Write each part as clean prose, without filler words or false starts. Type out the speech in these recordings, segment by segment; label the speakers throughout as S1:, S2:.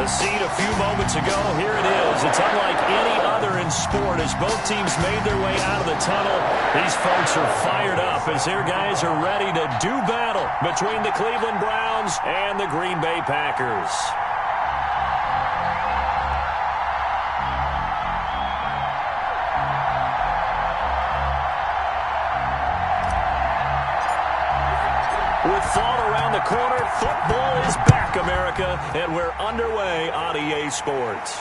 S1: The seed a few moments ago, here it is. It's unlike any other in sport as both teams made their way out of the tunnel. These folks are fired up as their guys are ready to do battle between the Cleveland Browns and the Green Bay Packers. With fall around the corner, football is back, America, and we're underway on EA Sports.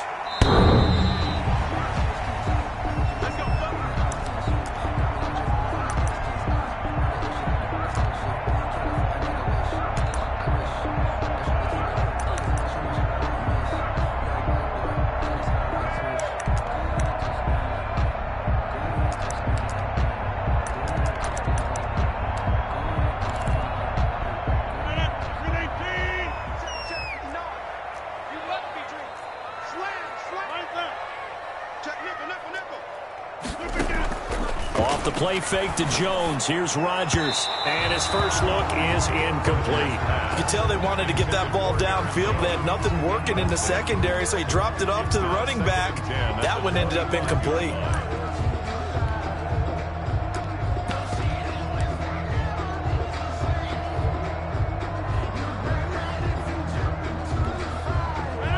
S1: Off the play fake to Jones. Here's Rodgers. And his first look is incomplete.
S2: You could tell they wanted to get that ball downfield, but they had nothing working in the secondary, so he dropped it off to the running back. That one ended up incomplete.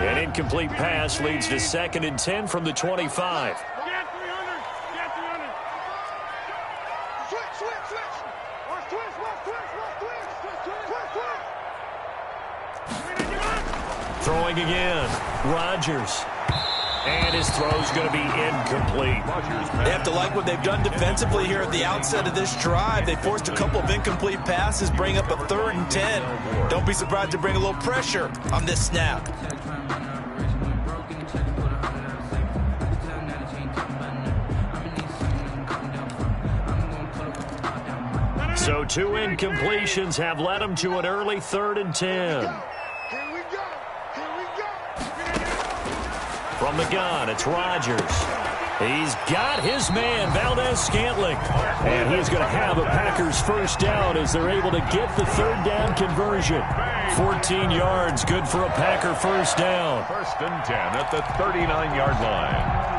S1: An incomplete pass leads to 2nd and 10 from the 25. Throwing again. Rodgers. And his throw's going to be incomplete.
S2: They have to like what they've done defensively here at the outset of this drive. They forced a couple of incomplete passes, bring up a 3rd and 10. Don't be surprised to bring a little pressure on this snap.
S1: So 2 incompletions have led them to an early 3rd and 10. From the gun, it's Rodgers. He's got his man, Valdez-Scantling. And he's going to have a Packers first down as they're able to get the 3rd down conversion. 14 yards, good for a Packer first down.
S3: 1st and 10 at the 39-yard line.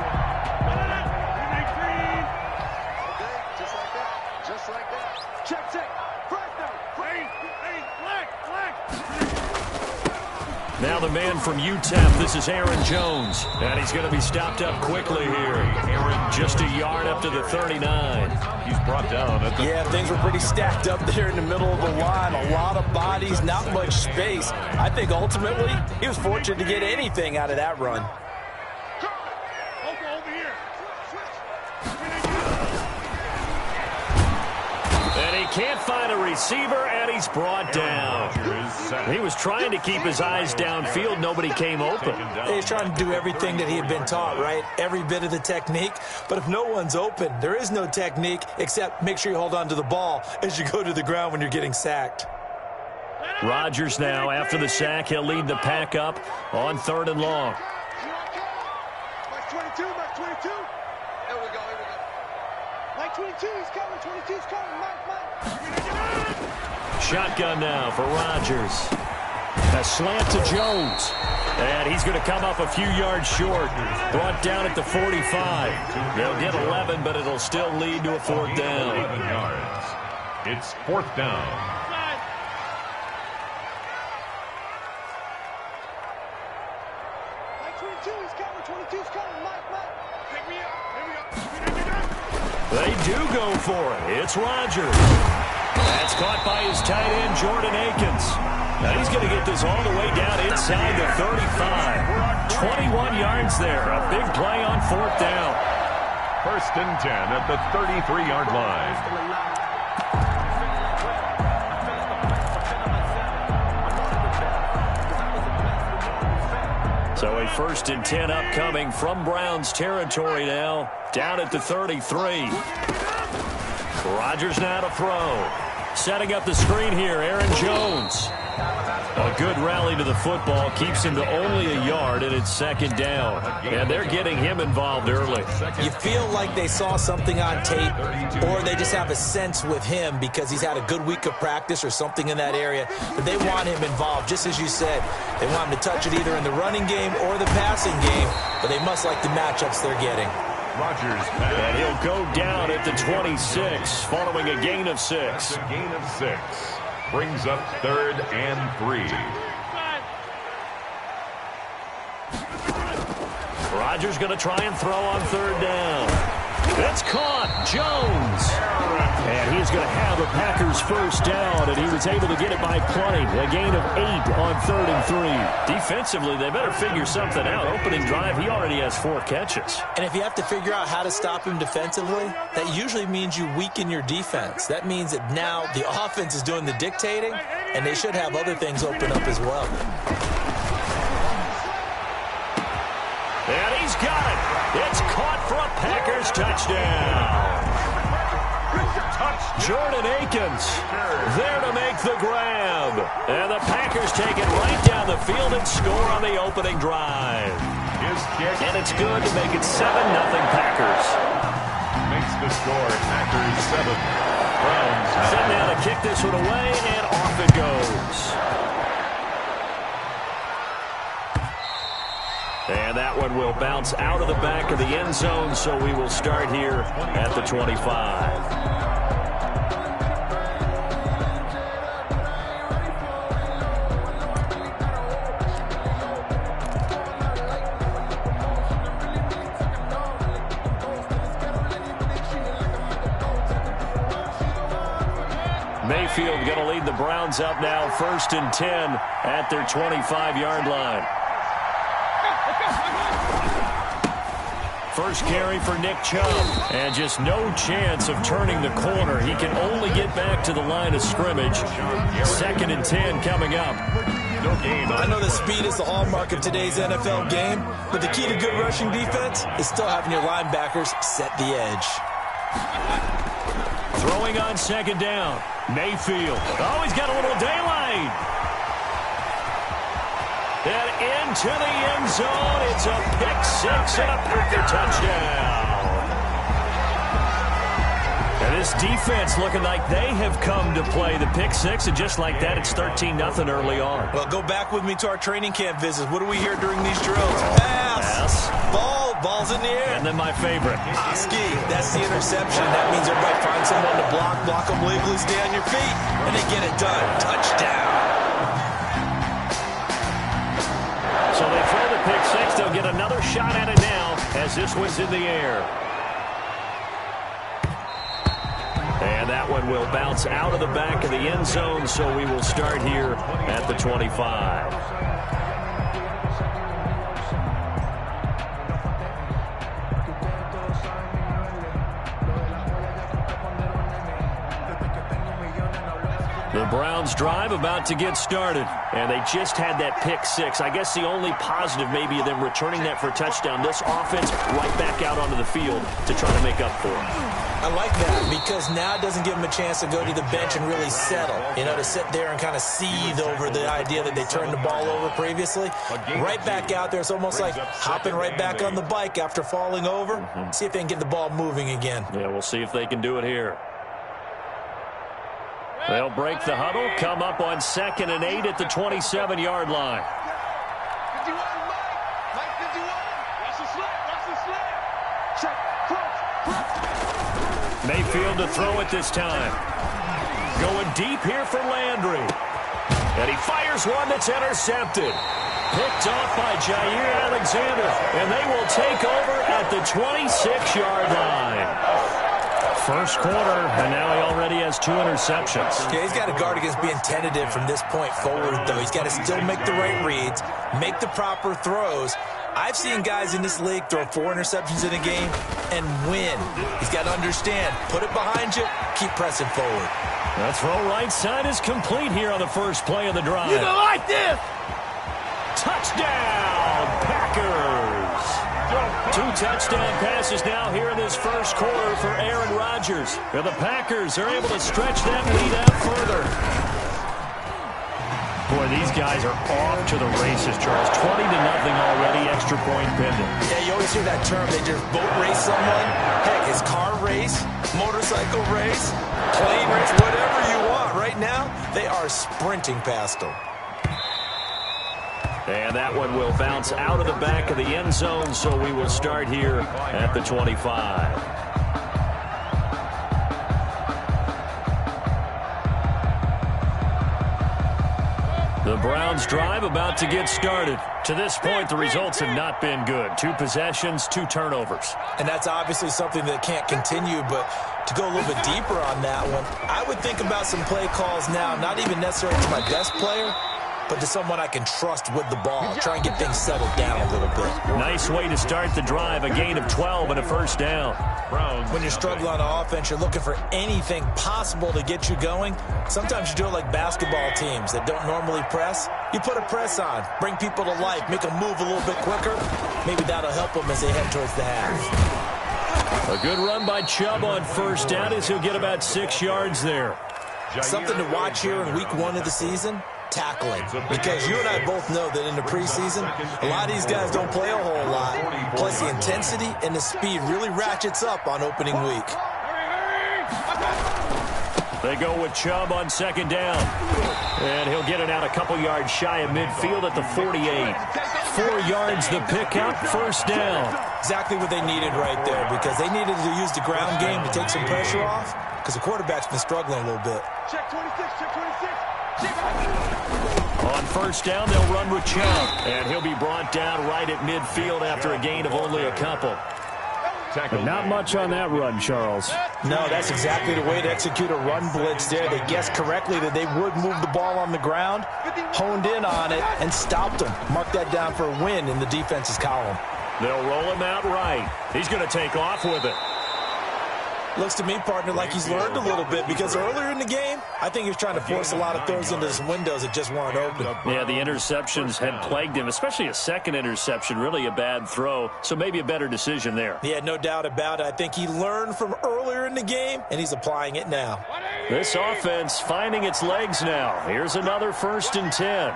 S1: Now the man from UTEP, this is Aaron Jones. And he's going to be stopped up quickly here. Aaron just a yard up to the 39.
S3: He's brought down at the...
S2: Yeah, things were pretty stacked up there in the middle of the line. A lot of bodies, not much space. I think ultimately he was fortunate to get anything out of that run.
S1: And he can't find a receiver, and he's brought down. He was trying to keep his eyes downfield. Nobody came open.
S2: He's trying to do everything that he had been taught, right? Every bit of the technique. But if no one's open, there is no technique except make sure you hold on to the ball as you go to the ground when you're getting sacked.
S1: Rodgers now, after the sack, he'll lead the pack up on 3rd and long.
S4: Mike 22, Mike 22. Here we go. Mike 22, he's coming. 22's coming. Mike.
S1: Shotgun now for Rodgers. A slant to Jones. And he's going to come up a few yards short. Brought down at the 45. They'll get 11, but it'll still lead to a 4th down.
S3: 11 yards. It's 4th down.
S4: Mike 22, he's coming. 22's coming. Mike. Pick me up. Here we go.
S1: They do go for it. It's Rodgers. That's caught by his tight end, Jordan Akins. Now he's going to get this all the way down inside the 35. 21 yards there. A big play on 4th down.
S3: 1st and 10 at the 33-yard line.
S1: So a 1st and 10 upcoming from Browns territory now. Down at the 33. Rodgers now to throw. Setting up the screen here, Aaron Jones. A good rally to the football keeps him to only a yard, and it's second down. And they're getting him involved early.
S2: You feel like they saw something on tape, or they just have a sense with him because he's had a good week of practice or something in that area that they want him involved. Just as you said, they want him to touch it either in the running game or the passing game, but they must like the matchups they're getting.
S3: Rodgers,
S1: and he'll go down at the 26 following a gain of 6.
S3: A gain of 6 brings up 3rd and 3.
S1: Rodgers going to try and throw on 3rd down. It's caught. Jones. And he's going to have the Packers first down, and he was able to get it by plenty. A gain of 8 on 3rd and 3. Defensively, they better figure something out. Opening drive, he already has 4 catches.
S2: And if you have to figure out how to stop him defensively, that usually means you weaken your defense. That means that now the offense is doing the dictating, and they should have other things open up as well.
S1: And he's got it. It's caught for a Packers touchdown. Jordan Akins there to make the grab. And the Packers take it right down the field and score on the opening drive. And it's good to make it 7-0 Packers.
S3: Makes the score Packers 7. Browns
S1: sitting down to kick this one away, and off it goes. And that one will bounce out of the back of the end zone, so we will start here at the 25. Mayfield going to lead the Browns up now, 1st and 10 at their 25-yard line. First carry for Nick Chubb, and just no chance of turning the corner. He can only get back to the line of scrimmage. 2nd and 10 coming up.
S2: I know that speed is the hallmark of today's NFL game, but the key to good rushing defense is still having your linebackers set the edge.
S1: Throwing on 2nd down. Mayfield. Oh, he's got a little daylight. And into the end zone. It's a pick-6 and a Packer touchdown. And this defense looking like they have come to play the pick-6, and just like that, it's 13-0 early on.
S2: Well, go back with me to our training camp visits. What do we hear during these drills? Pass. Ball's in the air.
S1: And then my favorite.
S2: Ski. That's the interception. That means everybody find someone to block them legally, stay on your feet, and they get it done. Touchdown.
S1: So they throw the pick-6. They'll get another shot at it now as this one's in the air. And that one will bounce out of the back of the end zone, so we will start here at the 25. The Browns drive about to get started, and they just had that pick-6. I guess the only positive maybe of them returning that for a touchdown. This offense right back out onto the field to try to make up for it.
S2: I like that because now it doesn't give them a chance to go to the bench and really settle, to sit there and kind of seethe over the idea that they turned the ball over previously. Right back out there. It's almost like hopping right back on the bike after falling over. See if they can get the ball moving again.
S1: Yeah, we'll see if they can do it here. They'll break the huddle, come up on 2nd and 8 at the 27-yard line.
S4: 51, Mike 51. Watch the slip, watch the slip. Check, cross.
S1: Mayfield to throw it this time. Going deep here for Landry. And he fires one that's intercepted. Picked off by Jair Alexander. And they will take over at the 26-yard line. First quarter, and now he already has 2 interceptions.
S2: Yeah, he's got to guard against being tentative from this point forward, though. He's got to still make the right reads, make the proper throws. I've seen guys in this league throw 4 interceptions in a game and win. He's got to understand, put it behind you, keep pressing forward.
S1: That throw right side is complete here on the first play of the drive.
S4: You don't like this!
S1: Touchdown, Packers! 2 touchdown passes now here in this first quarter for Aaron Rodgers. And the Packers are able to stretch that lead out further. Boy, these guys are off to the races, Charles. 20-0 already, extra point pending.
S2: Yeah, you always hear that term. They just boat race someone. Heck, it's car race, motorcycle race, plane race, whatever you want. Right now, they are sprinting past them.
S1: And that one will bounce out of the back of the end zone, so we will start here at the 25. The Browns drive about to get started. To this point, the results have not been good. 2 possessions, 2 turnovers.
S2: And that's obviously something that can't continue, but to go a little bit deeper on that one, I would think about some play calls now, not even necessarily to my best player, but to someone I can trust with the ball. Try and get things settled down a little bit.
S1: Nice way to start the drive, a gain of 12 and a first down.
S2: When you're struggling on offense, you're looking for anything possible to get you going. Sometimes you do it like basketball teams that don't normally press. You put a press on, bring people to life, make them move a little bit quicker. Maybe that'll help them as they head towards the half.
S1: A good run by Chubb on first down as he'll get about 6 yards there.
S2: Something to watch here in week 1 of the season. Tackling, because you and I both know that in the preseason, a lot of these guys don't play a whole lot, plus the intensity and the speed really ratchets up on opening week.
S1: They go with Chubb on second down, and he'll get it out a couple yards shy of midfield at the 48. 4 yards the pickup, first down.
S2: Exactly what they needed right there, because they needed to use the ground game to take some pressure off, because the quarterback's been struggling a little bit.
S4: Check 26, check 26.
S1: On first down, they'll run with Chubb, and he'll be brought down right at midfield after a gain of only a couple. But not much on that run, Charles.
S2: No, that's exactly the way to execute a run blitz there. They guessed correctly that they would move the ball on the ground, honed in on it, and stopped them. Mark that down for a win in the defense's column.
S1: They'll roll him out right. He's going to take off with it.
S2: Looks to me, partner, like he's learned a little bit, because earlier in the game, I think he was trying to force a lot of throws into some windows that just weren't open.
S1: Yeah, the interceptions had plagued him, especially a second interception, really a bad throw, so maybe a better decision there.
S2: Yeah, no doubt about it. I think he learned from earlier in the game, and he's applying it now.
S1: This offense finding its legs now. Here's another 1st and 10.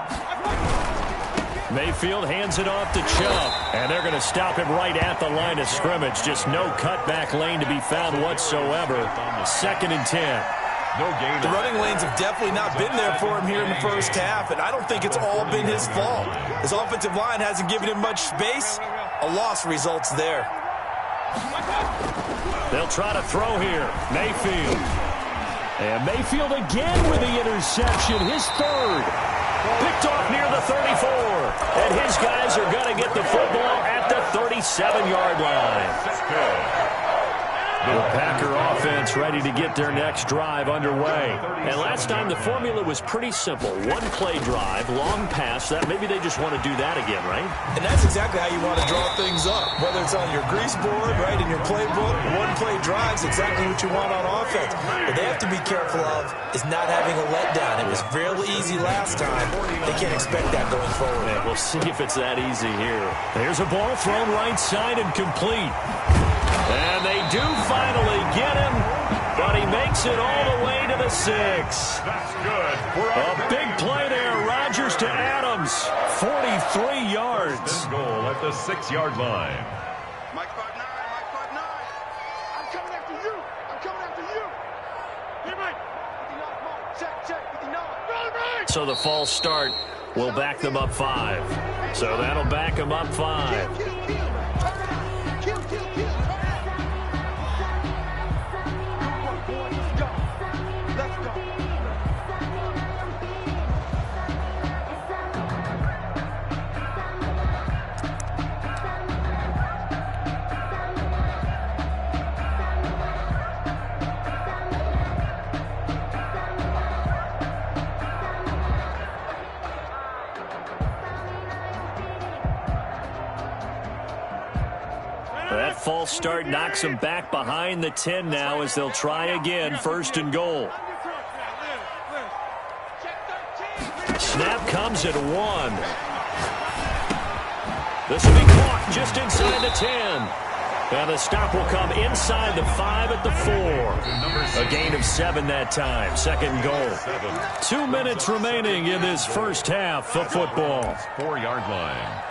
S1: Mayfield hands it off to Chubb, and they're going to stop him right at the line of scrimmage. Just no cutback lane to be found whatsoever. 2nd and 10.
S2: The running lanes have definitely not been there for him here in the first half, and I don't think it's all been his fault. His offensive line hasn't given him much space. A loss results there.
S1: They'll try to throw here. Mayfield. And Mayfield again with the interception, his 3rd. Picked off near the 34. And his guys are going to get the football at the 37-yard line. The Packer offense ready to get their next drive underway. And last time the formula was pretty simple. 1-play drive, long pass. That maybe they just want to do that again, right?
S2: And that's exactly how you want to draw things up. Whether it's on your grease board, right, in your playbook, 1-play drive's exactly what you want on offense. What they have to be careful of is not having a letdown. It was fairly easy last time. They can't expect that going forward.
S1: Yeah, we'll see if it's that easy here. There's a ball thrown right side and complete. And they do finally get him, but he makes it all the way to the 6.
S3: That's good.
S1: A big play there. Rodgers to Adams. 43 yards.
S3: Goal at the 6-yard line.
S4: Mike 5'9", Mike 5'9". I'm coming after you. I'm coming after you. Get him right. 59, check, 59. Right.
S1: So the false start will back them up 5. So that'll back them up 5.
S4: Kill. Let's go.
S1: That false start knocks them back behind the 10 now as they'll try again, 1st and goal. Snap comes at 1. This will be caught just inside the 10. And the stop will come inside the 5 at the 4. A gain of 7 that time. Second and goal. 2 minutes remaining in this first half of football.
S3: 4-yard line.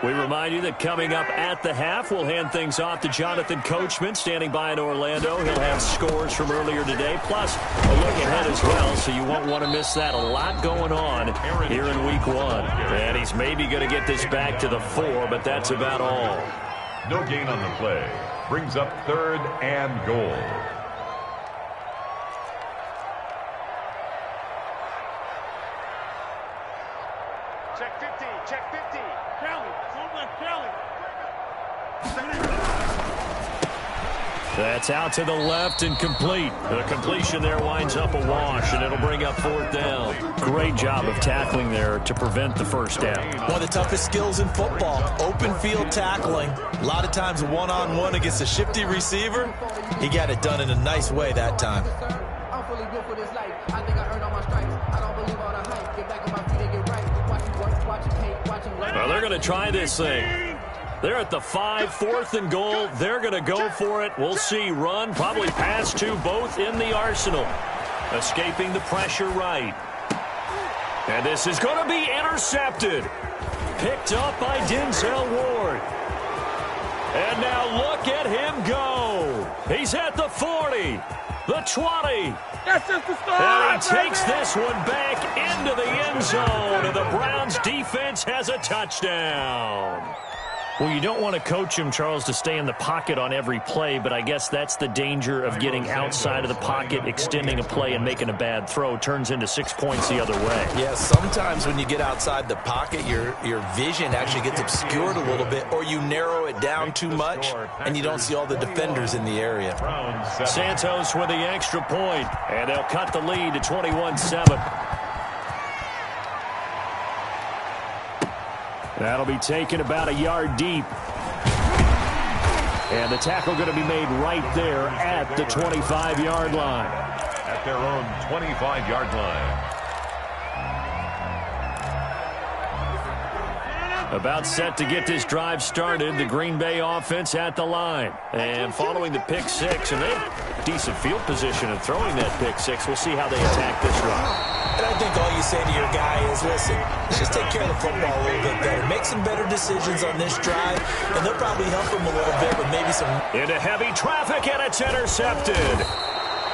S1: We remind you that coming up at the half, we'll hand things off to Jonathan Coachman, standing by in Orlando. He'll have scores from earlier today, plus a look ahead as well, so you won't want to miss that. A lot going on here in Week 1. And he's maybe going to get this back to the 4, but that's about all.
S3: No gain on the play. Brings up 3rd and goal.
S4: Check 50, check 50. Kelly, someone Kelly.
S1: That's out to the left and complete. The completion there winds up a wash, and it'll bring up 4th down. Great job of tackling there to prevent the first down.
S2: One of the toughest skills in football, open field tackling. A lot of times one-on-one against a shifty receiver. He got it done in a nice way that time.
S5: I'm fully built for this life. I think I earned all my stripes. I don't believe all the hype. Get back on my feet and get right. Watch him work, watch him hate, watch him learn.
S1: Well, they're going to try this thing. They're at the 5, 4th and goal. They're going to go for it. We'll see. Run, probably pass to both in the arsenal. Escaping the pressure right. And this is going to be intercepted. Picked up by Denzel Ward. And now look at him go. He's at the 40, the 20.
S4: That's just the start.
S1: And he takes this one back into the end zone. And the Browns defense has a touchdown. Well, you don't want to coach him, Charles, to stay in the pocket on every play, but I guess that's the danger of getting outside of the pocket, extending a play, and making a bad throw. Turns into 6 points the other way.
S2: Yeah, sometimes when you get outside the pocket, your vision actually gets obscured a little bit, or you narrow it down too much, and you don't see all the defenders in the area.
S1: Santos with the extra point, and they'll cut the lead to 21-7. That'll be taken about a yard deep. And the tackle going to be made right there at the 25-yard line.
S3: At their own 25-yard line.
S1: About set to get this drive started, the Green Bay offense at the line. And following the pick 6, and they have decent field position in throwing that pick 6. We'll see how they attack this run.
S2: And I think all you say to your guy is, listen, let's just take care of the football a little bit better. Make some better decisions on this drive, and they'll probably help him a little bit with maybe some...
S1: Into heavy traffic, and it's intercepted.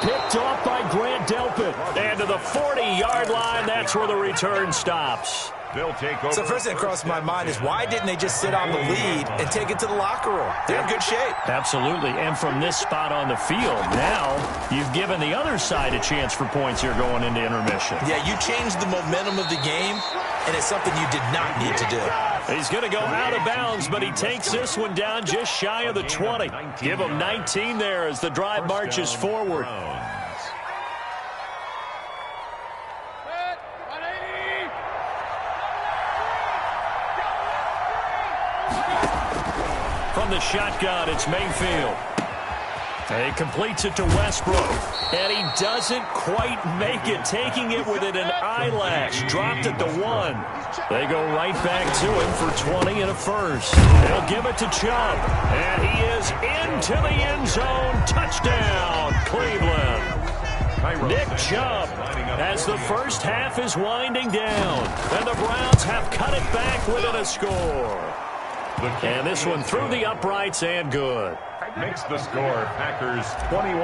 S1: Picked off by Grant Delpit. And to the 40-yard line, that's where the return stops.
S3: They'll take over.
S2: So first thing that crossed my mind is, why didn't they just sit on the lead and take it to the locker room? They're in good shape.
S1: Absolutely, and from this spot on the field, now you've given the other side a chance for points here going into intermission.
S2: Yeah, you changed the momentum of the game, and it's something you did not need to do.
S1: He's going to go out of bounds, but he takes this one down just shy of the 20. Give him 19 there as the drive marches forward. From the shotgun, it's Mayfield. He completes it to Westbrook. And he doesn't quite make it, taking it within an eyelash. Dropped at the 1. They go right back to him for 20 and a first. They'll give it to Chubb. And he is into the end zone. Touchdown, Cleveland. Nick Chubb, as the first half is winding down. And the Browns have cut it back within a score. And this one through the uprights and good.
S3: Makes the score Packers 21,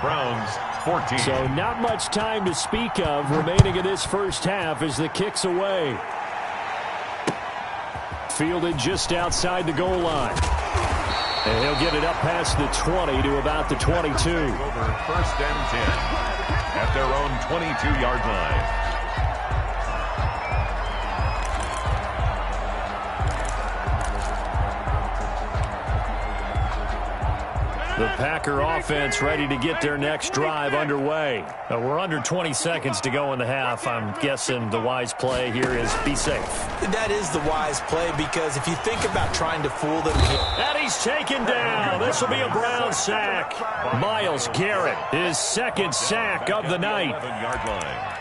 S3: Browns 14.
S1: So not much time to speak of remaining in this first half as the kick's away. Fielded just outside the goal line. And he'll get it up past the 20 to about the 22.
S3: Over 1st and 10 at their own 22-yard line.
S1: The Packer offense ready to get their next drive underway. We're under 20 seconds to go in the half. I'm guessing the wise play here is be safe.
S2: That is the wise play, because if you think about trying to fool them...
S1: And he's taken down. This will be a Brown sack. Myles Garrett, his second sack of the night.
S3: 11-yard line.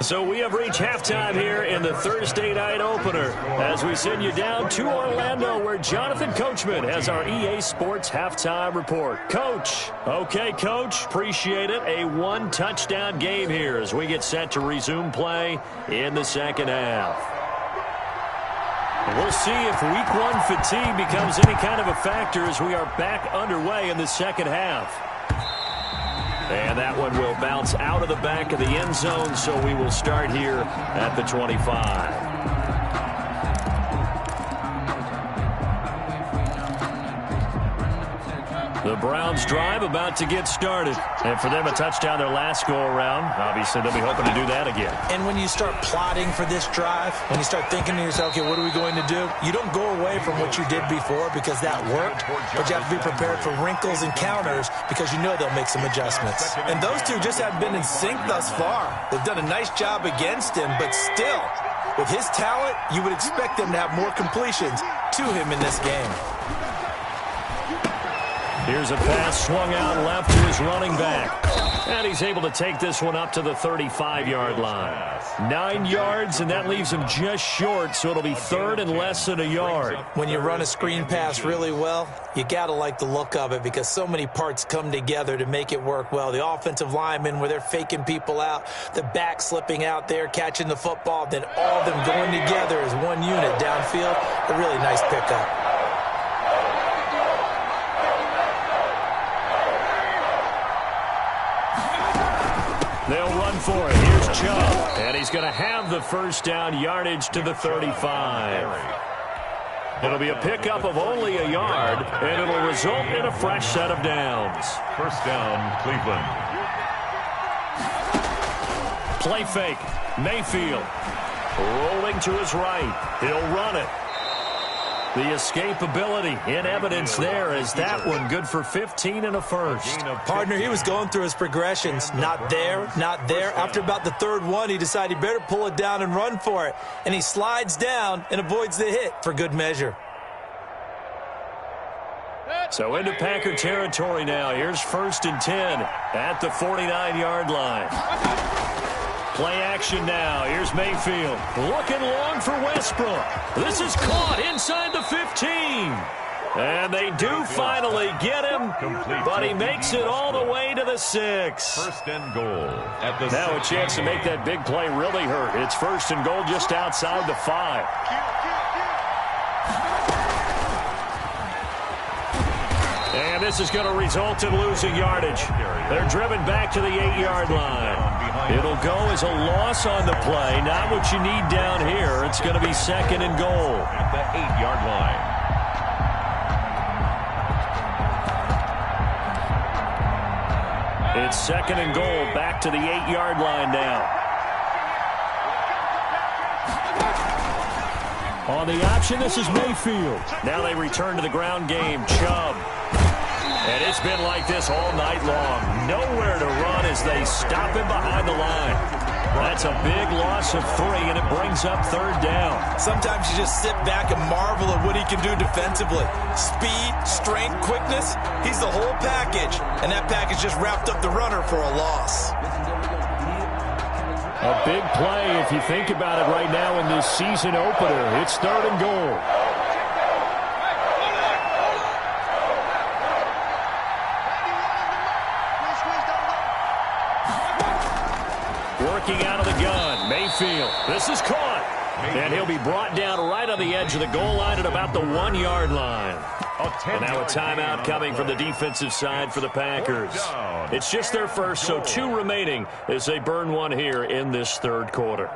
S1: So we have reached halftime here in the Thursday night opener as we send you down to Orlando where Jonathan Coachman has our EA Sports halftime report. Coach. Okay, Coach. Appreciate it. A one-touchdown game here as we get set to resume play in the second half. We'll see if week one fatigue becomes any kind of a factor as we are back underway in the second half. And that one will bounce out of the back of the end zone, so we will start here at the 25. The Browns drive about to get started. And for them, a touchdown their last go-around. Obviously, they'll be hoping to do that again.
S2: And when you start plotting for this drive, when you start thinking to yourself, okay, what are we going to do? You don't go away from what you did before because that worked, but you have to be prepared for wrinkles and counters because you know they'll make some adjustments. And those two just haven't been in sync thus far. They've done a nice job against him, but still, with his talent, you would expect them to have more completions to him in this game.
S1: Here's a pass swung out left to his running back. And he's able to take this one up to the 35-yard line. 9 yards, and that leaves him just short, so it'll be third and less than a yard.
S2: When you run a screen pass really well, you got to like the look of it because so many parts come together to make it work well. The offensive linemen, where they're faking people out, the back slipping out there, catching the football, then all of them going together as one unit downfield. A really nice pickup.
S1: They'll run for it. Here's Chubb. And he's going to have the first down yardage to the 35. It'll be a pickup of only a yard, and it'll result in a fresh set of downs.
S3: First down, Cleveland.
S1: Play fake. Mayfield rolling to his right. He'll run it. The escapability in evidence there as that one good for 15 and a first.
S2: Partner, he was going through his progressions. Not there, not there. After about the third one, he decided he better pull it down and run for it. And he slides down and avoids the hit for good measure.
S1: So into Packer territory now. Here's 1st and 10 at the 49-yard line. Play action now. Here's Mayfield. Looking long for Westbrook. This is caught inside the 15. And they do finally get him, but he makes it all the way to the 6.
S3: First and goal. At the
S1: now a chance to make that big play really hurt. It's 1st and goal just outside the 5. And this is going to result in losing yardage. They're driven back to the 8-yard line. It'll go as a loss on the play. Not what you need down here. It's going to be 2nd and goal.
S3: At the 8-yard line.
S1: It's 2nd and goal. Back to the 8-yard line now. On the option, this is Mayfield. Now they return to the ground game. Chubb. And it's been like this all night long. Nowhere to run as they stop him behind the line. That's a big loss of 3, and it brings up 3rd down.
S2: Sometimes you just sit back and marvel at what he can do defensively. Speed, strength, quickness, he's the whole package. And that package just wrapped up the runner for a loss.
S1: A big play if you think about it right now in this season opener. It's 3rd and goal. Working out of the gun, Mayfield. This is caught. And he'll be brought down right on the edge of the goal line at about the 1-yard line. And now a timeout coming from the defensive side for the Packers. It's just their first, so 2 remaining as they burn one here in this 3rd quarter.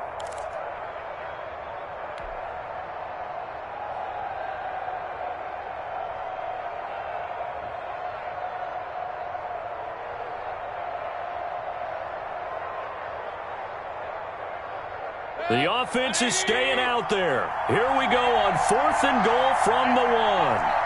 S1: The offense is staying out there. Here we go on 4th and goal from the 1.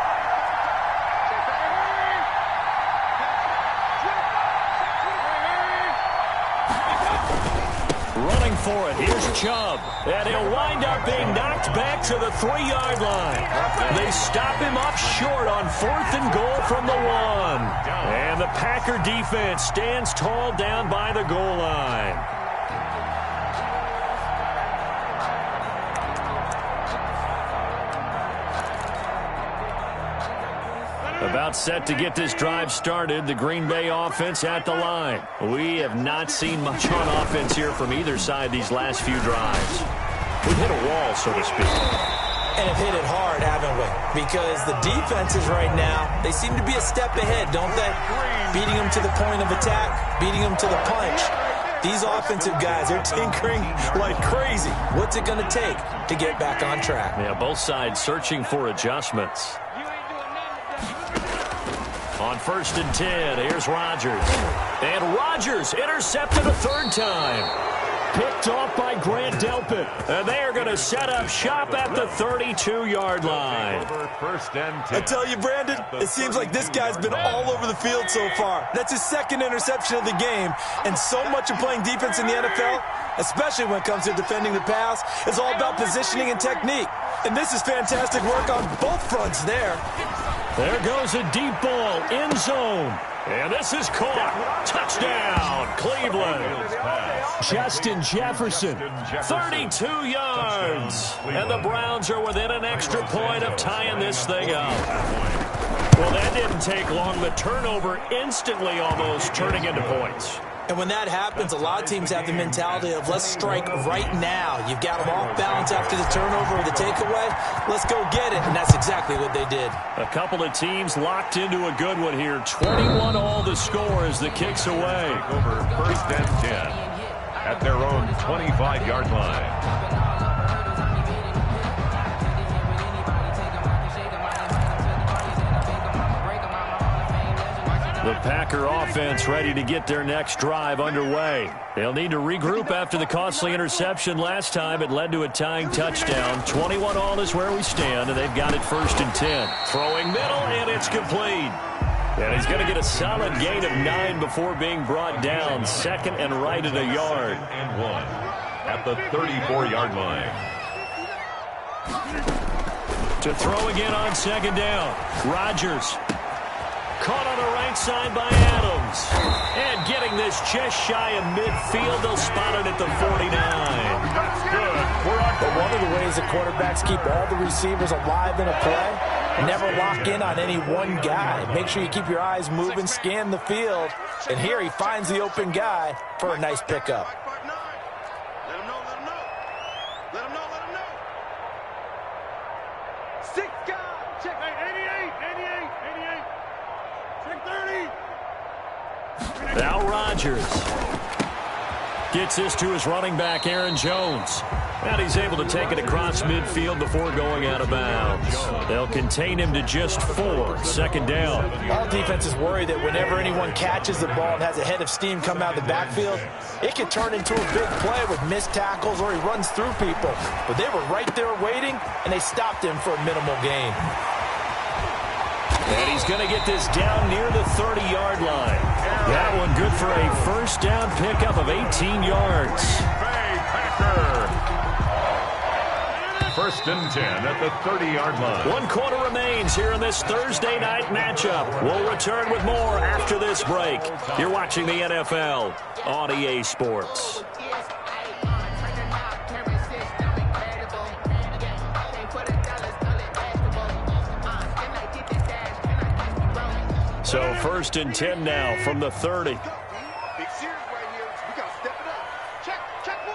S1: Running for it. Here's Chubb. And he'll wind up being knocked back to the 3-yard line. They stop him up short on 4th and goal from the 1. And the Packer defense stands tall down by the goal line. About set to get this drive started, the Green Bay offense at the line. We have not seen much on offense here from either side these last few drives. We've hit a wall, so to speak.
S2: And have hit it hard, haven't we? Because the defenses right now, they seem to be a step ahead, don't they? Beating them to the point of attack, beating them to the punch. These offensive guys, they're tinkering like crazy. What's it going to take to get back on track?
S1: Yeah, both sides searching for adjustments. On 1st and 10, here's Rodgers. And Rodgers intercepted a third time. Picked off by Grant Delpit. And they are going to set up shop at the 32-yard line.
S3: First and 10.
S2: I tell you, Brandon, it seems like this guy's been all over the field so far. That's his second interception of the game. And so much of playing defense in the NFL, especially when it comes to defending the pass, is all about positioning and technique. And this is fantastic work on both fronts there.
S1: There goes a deep ball, end zone. And this is caught. Touchdown, Cleveland. Justin Jefferson, 32 yards. And the Browns are within an extra point of tying this thing up. Well, that didn't take long. The turnover instantly almost turning into points.
S2: And when that happens, a lot of teams have the mentality of let's strike right now. You've got them off balance after the turnover or the takeaway. Let's go get it. And that's exactly what they did.
S1: A couple of teams locked into a good one here. 21 all the score as the kick's away.
S3: Over 1st and 10 at their own 25-yard line.
S1: The Packer offense ready to get their next drive underway. They'll need to regroup after the costly interception last time. It led to a tying touchdown. 21 all is where we stand, and they've got it 1st and 10. Throwing middle, and it's complete. And he's going to get a solid gain of 9 before being brought down. 2nd and right at a yard.
S3: And 1 at the 34-yard line.
S1: To throw again on 2nd down. Rodgers. Caught on the right side by Adams. And getting this just shy of midfield. They'll spot it at the 49.
S3: That's good. We're on.
S2: But one of the ways the quarterbacks keep all the receivers alive in a play, never lock in on any one guy. Make sure you keep your eyes moving, scan the field. And here he finds the open guy for a nice pickup.
S4: Let him know, let him know. Let him know, let him know. 6 guys. Check 88. Check 30.
S1: Now Rodgers gets this to his running back, Aaron Jones. And he's able to take it across midfield before going out of bounds. They'll contain him to just 4. 2nd down.
S2: All defenses worry that whenever anyone catches the ball and has a head of steam come out of the backfield, it can turn into a big play with missed tackles or he runs through people. But they were right there waiting, and they stopped him for a minimal gain.
S1: And he's going to get this down near the 30-yard line. That one good for a 1st down pickup of 18 yards.
S3: Packer. 1st and 10 at the 30-yard line.
S1: 1 quarter remains here in this Thursday night matchup. We'll return with more after this break. You're watching the NFL on EA Sports. So 1st and 10 now from the 30.
S4: Big series right here. We got to step it up. Check 43.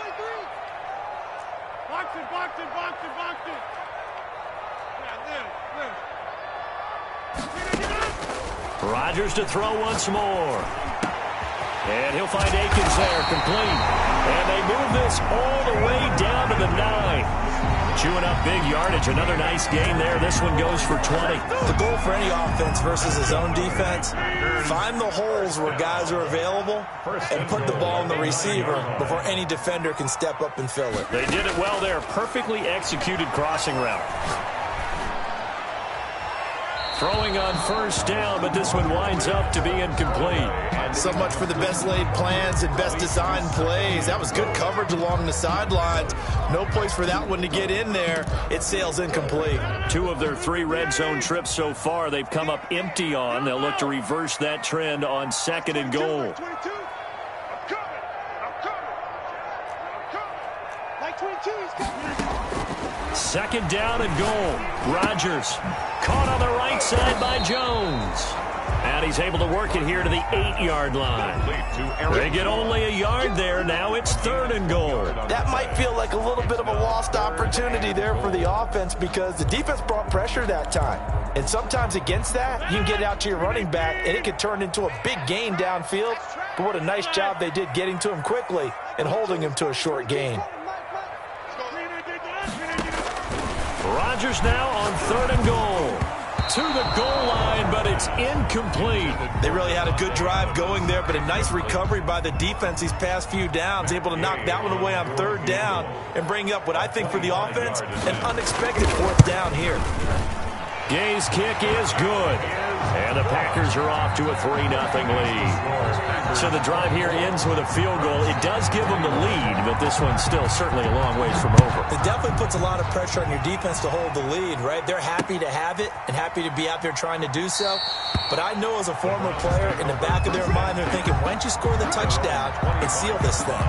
S4: Box it. Yeah,
S1: Rodgers to throw once more. And he'll find Akins there, complete. And they move this all the way down to the 9. Chewing up big yardage. Another nice gain there. This one goes for 20.
S2: The goal for any offense versus his own defense, find the holes where guys are available and put the ball in the receiver before any defender can step up and fill it.
S1: They did it well there. Perfectly executed crossing route. Throwing on 1st down, but this one winds up to be incomplete.
S2: So much for the best laid plans and best designed plays. That was good coverage along the sidelines. No place for that one to get in there. It sails incomplete. 2
S1: of their 3 red zone trips so far they've come up empty on. They'll look to reverse that trend on 2nd and goal.
S4: 22. I'm coming. Like 22, he's coming.
S1: Second down and goal. Rodgers caught on the right side by Jones. And he's able to work it here to the 8-yard line. They get only a yard there. Now it's 3rd and goal.
S2: That might feel like a little bit of a lost opportunity there for the offense because the defense brought pressure that time. And sometimes against that, you can get out to your running back, and it could turn into a big gain downfield. But what a nice job they did getting to him quickly and holding him to a short gain.
S1: Rodgers now on 3rd and goal. To the goal line, but it's incomplete.
S2: They really had a good drive going there, but a nice recovery by the defense these past few downs, able to knock that one away on 3rd down and bring up what I think for the offense, an unexpected 4th down here.
S1: Gay's kick is good. And the Packers are off to a 3-0 lead. So the drive here ends with a field goal. It does give them the lead, but this one's still certainly a long ways from over.
S2: It definitely puts a lot of pressure on your defense to hold the lead, right? They're happy to have it and happy to be out there trying to do so. But I know as a former player, in the back of their mind, they're thinking, why don't you score the touchdown and seal this thing?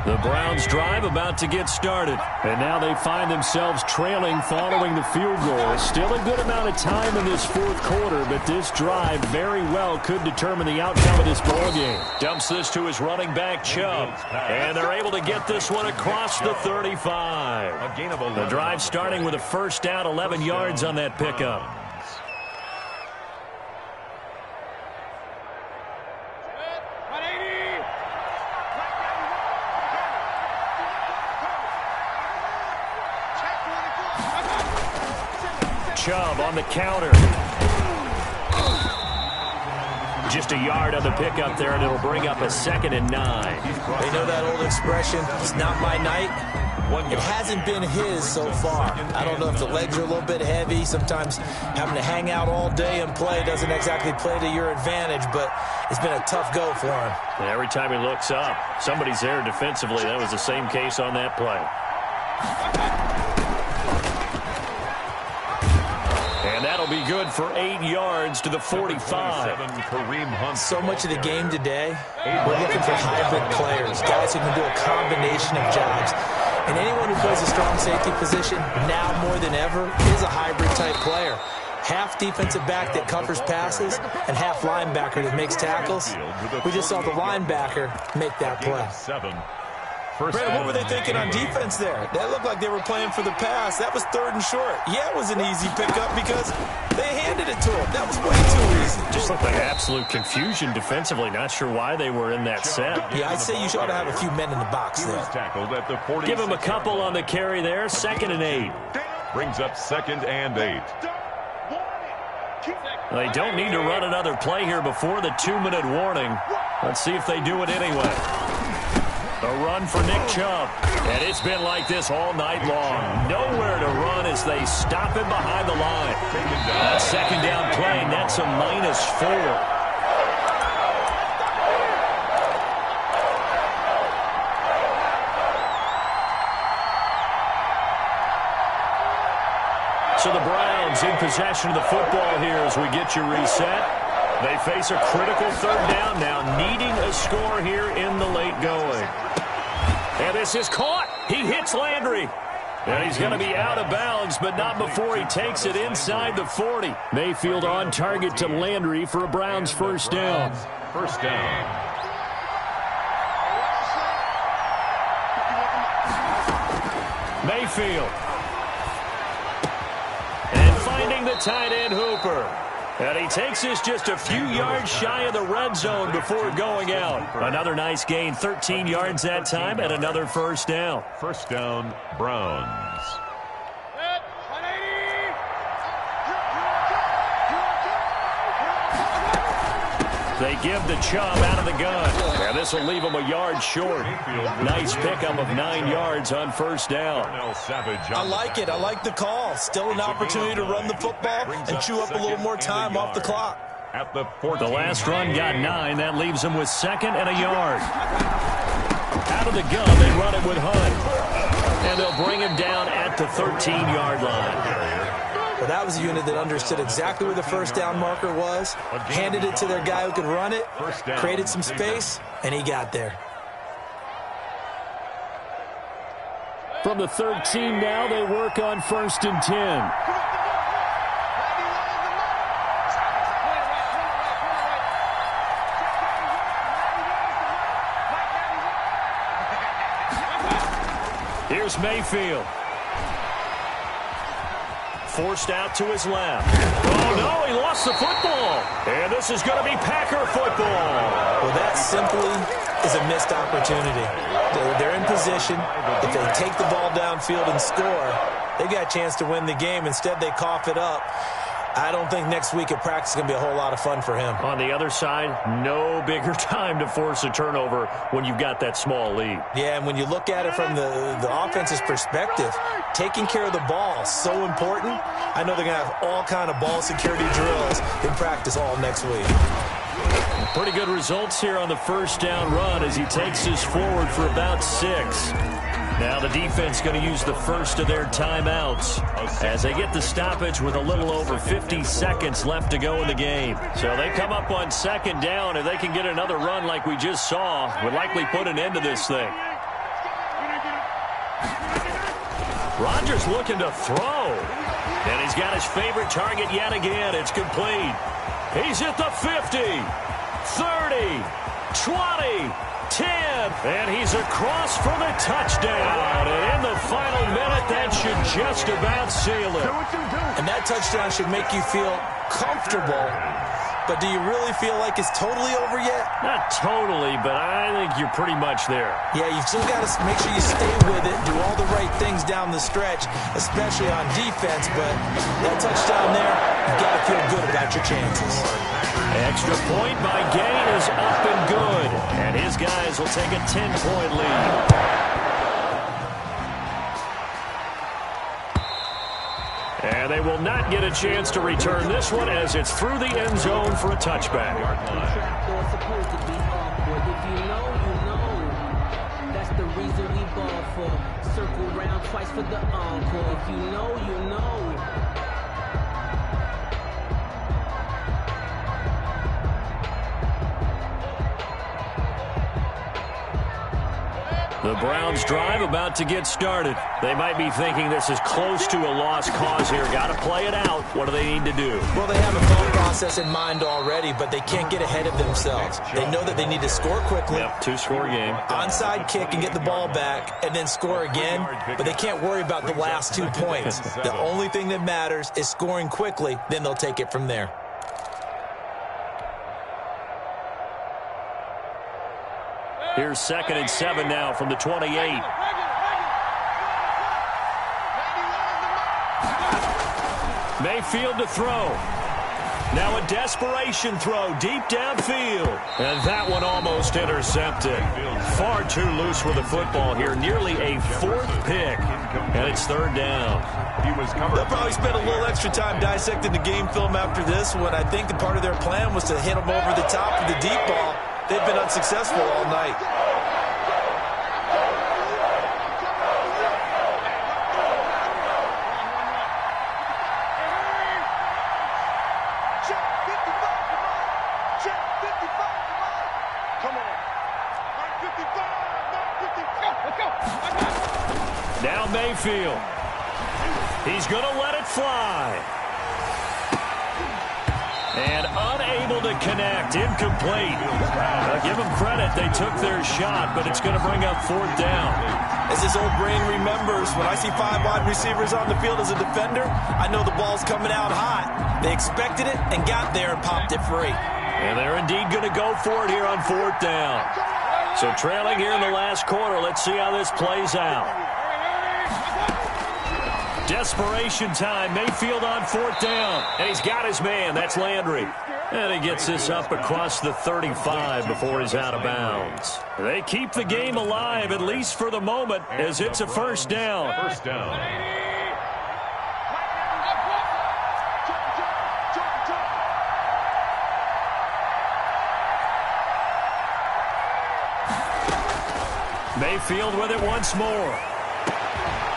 S1: The Browns drive about to get started. And now they find themselves trailing following the field goal. Still a good amount of time in this 4th quarter, but this drive very well could determine the outcome of this ballgame. Dumps this to his running back, Chubb. And they're able to get this one across the 35. The drive starting with a 1st down, 11 yards on that pickup. Chubb on the counter. Just a yard on the pickup there, and it'll bring up a 2nd and 9.
S2: They know that old expression, it's not my night. It hasn't been his so far. I don't know if the legs are a little bit heavy. Sometimes having to hang out all day and play doesn't exactly play to your advantage, but it's been a tough go for him.
S1: And every time he looks up, somebody's there defensively. That was the same case on that play. And that'll be good for 8 yards to the 45.
S2: So much of the game today, we're looking for hybrid players, guys who can do a combination of jobs. And anyone who plays a strong safety position, now more than ever, is a hybrid-type player. Half defensive back that covers passes and half linebacker that makes tackles. We just saw the linebacker make that play. Brandon, what were they thinking on defense there? That looked like they were playing for the pass. That was 3rd and short. Yeah, it was an easy pickup because they handed it to him. That was way too easy.
S1: Just looked like absolute confusion defensively. Not sure why they were in that set.
S2: Yeah, I'd say you ought to have a few men in the box there.
S1: Give him a couple on the carry there. 2nd and 8.
S3: Brings up 2nd and 8.
S1: They don't need to run another play here before the 2-minute warning. Let's see if they do it anyway. A run for Nick Chubb. And it's been like this all night long. Nowhere to run as they stop him behind the line. That 2nd down play, that's a -4. So the Browns in possession of the football here as we get you reset. They face a critical 3rd down now, needing a score here in the late going. And this is caught. He hits Landry. And he's going to be out of bounds, but not before he takes it inside the 40. Mayfield on target to Landry for a Browns 1st down.
S3: 1st down.
S1: Mayfield. And finding the tight end Hooper. And he takes this just a few yards shy of the red zone before going out. Another nice gain, 13 yards that time, and another 1st down.
S3: 1st down, Browns.
S1: They give the Chubb out of the gun. And this will leave him a yard short. Nice pickup of 9 yards on 1st down.
S2: I like it. I like the call. Still an opportunity to run the football and chew up a little more time off the clock.
S3: At the
S1: last run got 9. That leaves him with 2nd and a yard. Out of the gun, they run it with Hunt. And they'll bring him down at the 13-yard line.
S2: Well, that was a unit that understood exactly where the 1st down marker was, handed it to their guy who could run it, created some space, and he got there.
S1: From the 13 now, they work on 1st and 10. Here's Mayfield. Forced out to his left. Oh, no, he lost the football. And this is going to be Packer football.
S2: Well, that simply is a missed opportunity. They're in position. If they take the ball downfield and score, they've got a chance to win the game. Instead, they cough it up. I don't think next week at practice is going to be a whole lot of fun for him.
S1: On the other side, no bigger time to force a turnover when you've got that small lead.
S2: Yeah, and when you look at it from the offense's perspective, taking care of the ball is so important. I know they're going to have all kind of ball security drills in practice all next week.
S1: Pretty good results here on the first down run as he takes us forward for about 6. Now the defense going to use the first of their timeouts as they get the stoppage with a little over 50 seconds left to go in the game. So they come up on 2nd down. If they can get another run like we just saw, would likely put an end to this thing. Rodgers looking to throw. And he's got his favorite target yet again. It's complete. He's at the 50, 30, 20, 10, and he's across for the touchdown. And in the final minute, that should just about seal it.
S2: And that touchdown should make you feel comfortable. But do you really feel like it's totally over yet?
S1: Not totally, but I think you're pretty much there.
S2: Yeah, you've still got to make sure you stay with it, do all the right things down the stretch, especially on defense. But that touchdown there, you've got to feel good about your chances.
S1: Extra point by Gain is up and good. And his guys will take a 10-point lead. And they will not get a chance to return this one as it's through the end zone for a touchback.
S5: That's the reason we ball for. Circle round twice for the encore. If you know, you know.
S1: The Browns drive about to get started. They might be thinking this is close to a lost cause here. Got to play it out. What do they need to do?
S2: Well, they have a thought process in mind already, but they can't get ahead of themselves. They know that they need to score quickly.
S1: Yep, 2-score game.
S2: Onside kick and get the ball back and then score again, but they can't worry about the last 2 points. The only thing that matters is scoring quickly, then they'll take it from there.
S1: Here's 2nd and 7 now from the 28. Mayfield to throw. Now a desperation throw deep downfield. And that one almost intercepted. Far too loose with the football here. Nearly a 4th pick. And it's 3rd down.
S2: They'll probably spend a little extra time dissecting the game film after this one. I think the part of their plan was to hit them over the top of the deep ball. They've been unsuccessful all night.
S1: Now Mayfield. He's going to let it fly. And unable to connect. Incomplete. Give them credit. They took their shot, but it's going to bring up 4th down.
S2: As his old brain remembers, when I see 5 wide receivers on the field as a defender, I know the ball's coming out hot. They expected it and got there and popped it free.
S1: And they're indeed going to go for it here on 4th down. So trailing here in the last quarter. Let's see how this plays out. Desperation time. Mayfield on 4th down. And he's got his man. That's Landry. And he gets this up across the 35 before he's out of bounds. They keep the game alive, at least for the moment, as it's a 1st down.
S3: 1st down.
S1: Mayfield with it once more.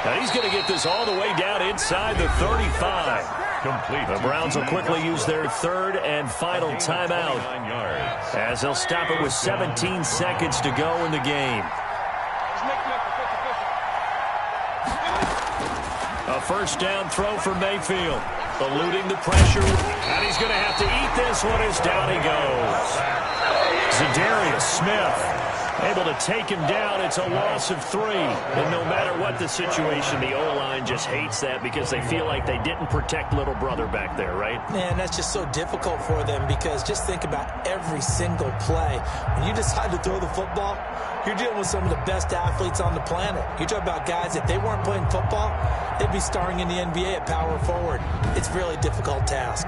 S1: Now he's going to get this all the way down inside the 35.
S3: Complete.
S1: The Browns will quickly use their 3rd and final timeout as they'll stop it with 17 seconds to go in the game. A first down throw for Mayfield. Eluding the pressure. And he's going to have to eat this one as down he goes. Za'Darius Smith able to take him down. It's a loss of 3. And no matter what the situation, the O-line just hates that because they feel like they didn't protect little brother back there, right?
S2: Man, that's just so difficult for them because just think about every single play. When you decide to throw the football, you're dealing with some of the best athletes on the planet. You talk about guys, if they weren't playing football, they'd be starring in the NBA at power forward. It's a really difficult task.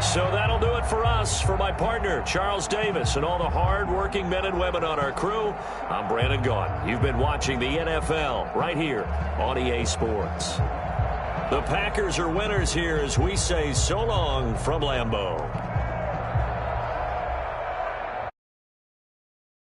S1: So that'll do it for us. For my partner, Charles Davis, and all the hard-working men and women on our crew, I'm Brandon Gaudin. You've been watching the NFL right here on EA Sports. The Packers are winners here as we say so long from Lambeau.